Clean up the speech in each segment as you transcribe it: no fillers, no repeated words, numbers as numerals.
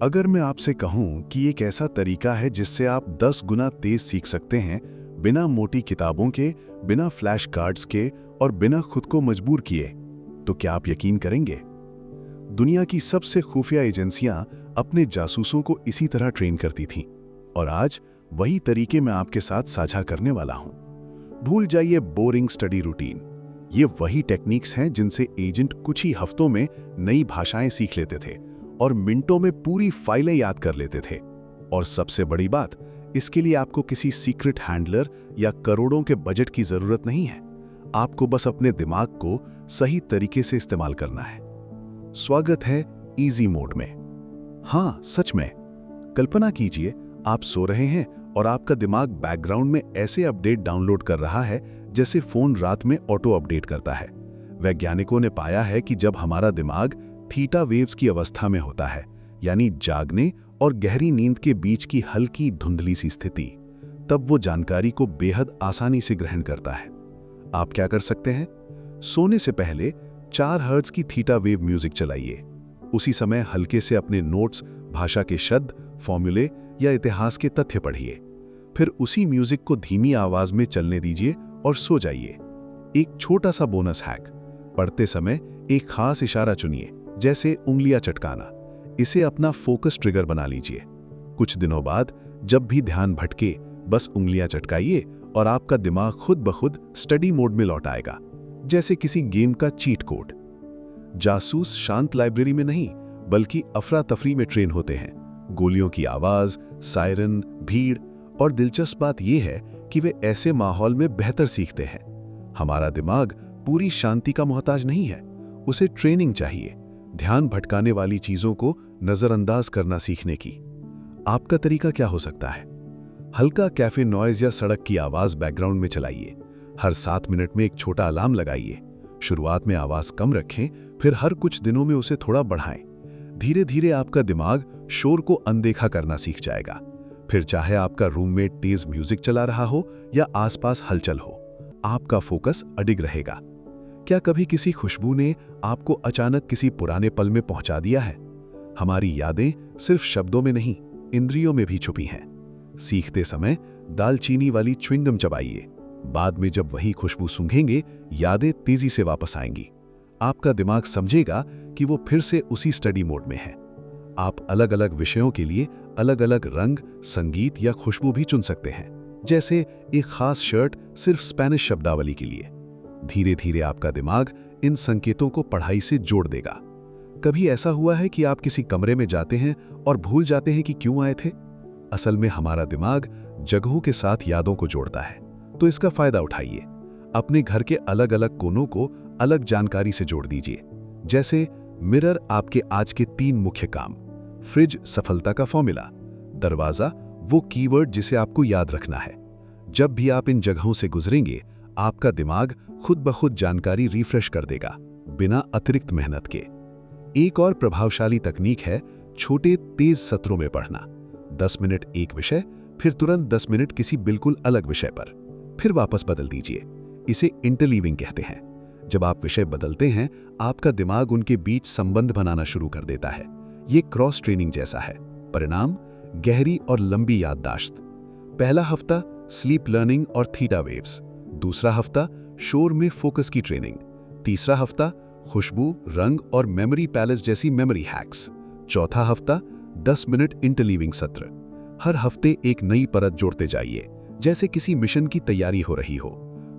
अगर मैं आपसे कहूं कि एक ऐसा तरीका है जिससे आप 10 गुना तेज सीख सकते हैं, बिना मोटी किताबों के, बिना फ्लैश कार्ड्स के और बिना खुद को मजबूर किए, तो क्या आप यकीन करेंगे? दुनिया की सबसे खुफिया एजेंसियां अपने जासूसों को इसी तरह ट्रेन करती थीं, और आज वही तरीके मैं आपके साथ साझा करने वाला हूं। भूल जाइए बोरिंग स्टडी रूटीन। ये वही टेक्निक्स हैं जिनसे एजेंट कुछ ही हफ्तों में नई भाषाएं सीख लेते थे और मिनटों में पूरी फाइलें याद कर लेते थे। और सबसे बड़ी बात, इसके लिए आपको किसी सीक्रेट हैंडलर या करोड़ों के बजट की जरूरत नहीं है। आपको बस अपने दिमाग को सही तरीके से इस्तेमाल करना है। स्वागत है इजी मोड में। हाँ, सच में। कल्पना कीजिए, आप सो रहे हैं और आपका दिमाग बैकग्राउंड में ऐसे अपडेट डाउनलोड कर रहा है जैसे फोन रात में ऑटो अपडेट करता है। वैज्ञानिकों ने पाया है कि जब हमारा दिमाग थीटा वेव्स की अवस्था में होता है, यानी जागने और गहरी नींद के बीच की हल्की धुंधली सी स्थिति, तब वो जानकारी को बेहद आसानी से ग्रहण करता है। आप क्या कर सकते हैं? सोने से पहले 4 हर्ट्ज की थीटा वेव म्यूजिक चलाइए। उसी समय हल्के से अपने नोट्स, भाषा के शब्द, फॉर्मूले या इतिहास के तथ्य पढ़िए। फिर उसी म्यूजिक को धीमी आवाज में चलने दीजिए और सो जाइए। एक छोटा सा बोनस हैक, पढ़ते समय एक खास इशारा चुनिए, जैसे उंगलियां चटकाना। इसे अपना फोकस ट्रिगर बना लीजिए। कुछ दिनों बाद जब भी ध्यान भटके, बस उंगलियां चटकाइए और आपका दिमाग खुद ब खुद स्टडी मोड में लौट आएगा, जैसे किसी गेम का चीट कोड। जासूस शांत लाइब्रेरी में नहीं, बल्कि अफरा तफरी में ट्रेन होते हैं। गोलियों की आवाज, सायरन, भीड़, और दिलचस्प बात यह है कि वे ऐसे माहौल में बेहतर सीखते हैं। हमारा दिमाग पूरी शांति का मोहताज नहीं है, उसे ट्रेनिंग चाहिए, ध्यान भटकाने वाली चीजों को नजरअंदाज करना सीखने की। आपका तरीका क्या हो सकता है? हल्का कैफे नॉइज या सड़क की आवाज बैकग्राउंड में चलाइए। हर 7 मिनट में एक छोटा अलार्म लगाइए। शुरुआत में आवाज कम रखें, फिर हर कुछ दिनों में उसे थोड़ा बढ़ाएं। धीरे धीरे आपका दिमाग शोर को अनदेखा करना सीख जाएगा। फिर चाहे आपका रूममेट तेज म्यूजिक चला रहा हो या आसपास हलचल हो, आपका फोकस अडिग रहेगा। क्या कभी किसी खुशबू ने आपको अचानक किसी पुराने पल में पहुंचा दिया है? हमारी यादें सिर्फ शब्दों में नहीं, इंद्रियों में भी छुपी हैं। सीखते समय दालचीनी वाली च्युइंगम चबाइए। बाद में जब वही खुशबू सूंघेंगे, यादें तेजी से वापस आएंगी। आपका दिमाग समझेगा कि वो फिर से उसी स्टडी मोड में है। आप अलग अलग विषयों के लिए अलग अलग रंग, संगीत या खुशबू भी चुन सकते हैं, जैसे एक खास शर्ट सिर्फ स्पेनिश शब्दावली के लिए। धीरे धीरे आपका दिमाग इन संकेतों को पढ़ाई से जोड़ देगा। कभी ऐसा हुआ है कि आप किसी कमरे में जाते हैं और भूल जाते हैं कि क्यों आए थे? असल में हमारा दिमाग जगहों के साथ यादों को जोड़ता है, तो इसका फायदा उठाइए। अपने घर के अलग अलग कोनों को अलग जानकारी से जोड़ दीजिए, जैसे मिरर आपके आज के 3 मुख्य काम, फ्रिज सफलता का फॉर्मूला, दरवाजा वो कीवर्ड जिसे आपको याद रखना है। जब भी आप इन जगहों से गुजरेंगे, आपका दिमाग खुद ब खुद जानकारी रिफ्रेश कर देगा, बिना अतिरिक्त मेहनत के। एक और प्रभावशाली तकनीक है छोटे तेज सत्रों में पढ़ना। 10 मिनट एक विषय, फिर तुरंत 10 मिनट किसी बिल्कुल अलग विषय पर, फिर वापस बदल दीजिए। इसे इंटरलीविंग कहते हैं। जब आप विषय बदलते हैं, आपका दिमाग उनके बीच संबंध बनाना शुरू कर देता है। ये क्रॉस ट्रेनिंग जैसा है। परिणाम, गहरी और लंबी याददाश्त। पहला हफ्ता स्लीप लर्निंग और थीटा वेव्स, दूसरा हफ्ता शोर में फोकस की ट्रेनिंग, तीसरा हफ्ता खुशबू, रंग और मेमोरी पैलेस जैसी मेमोरी हैक्स, चौथा हफ्ता 10 मिनट इंटरलीविंग सत्र। हर हफ्ते एक नई परत जोड़ते जाइए, जैसे किसी मिशन की तैयारी हो रही हो।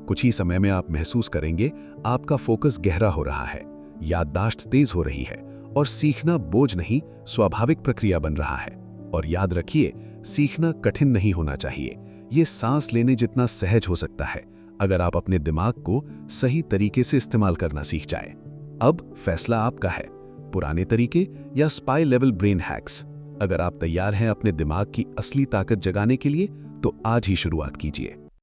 कुछ ही समय में आप महसूस करेंगे आपका फोकस गहरा हो रहा है, याददाश्त तेज हो रही है और सीखना बोझ नहीं, स्वाभाविक प्रक्रिया बन रहा है। और याद रखिए, सीखना कठिन नहीं होना चाहिए। ये सांस लेने जितना सहज हो सकता है, अगर आप अपने दिमाग को सही तरीके से इस्तेमाल करना सीख जाए। अब फैसला आपका है, पुराने तरीके या स्पाई लेवल ब्रेन हैक्स। अगर आप तैयार हैं अपने दिमाग की असली ताकत जगाने के लिए, तो आज ही शुरुआत कीजिए।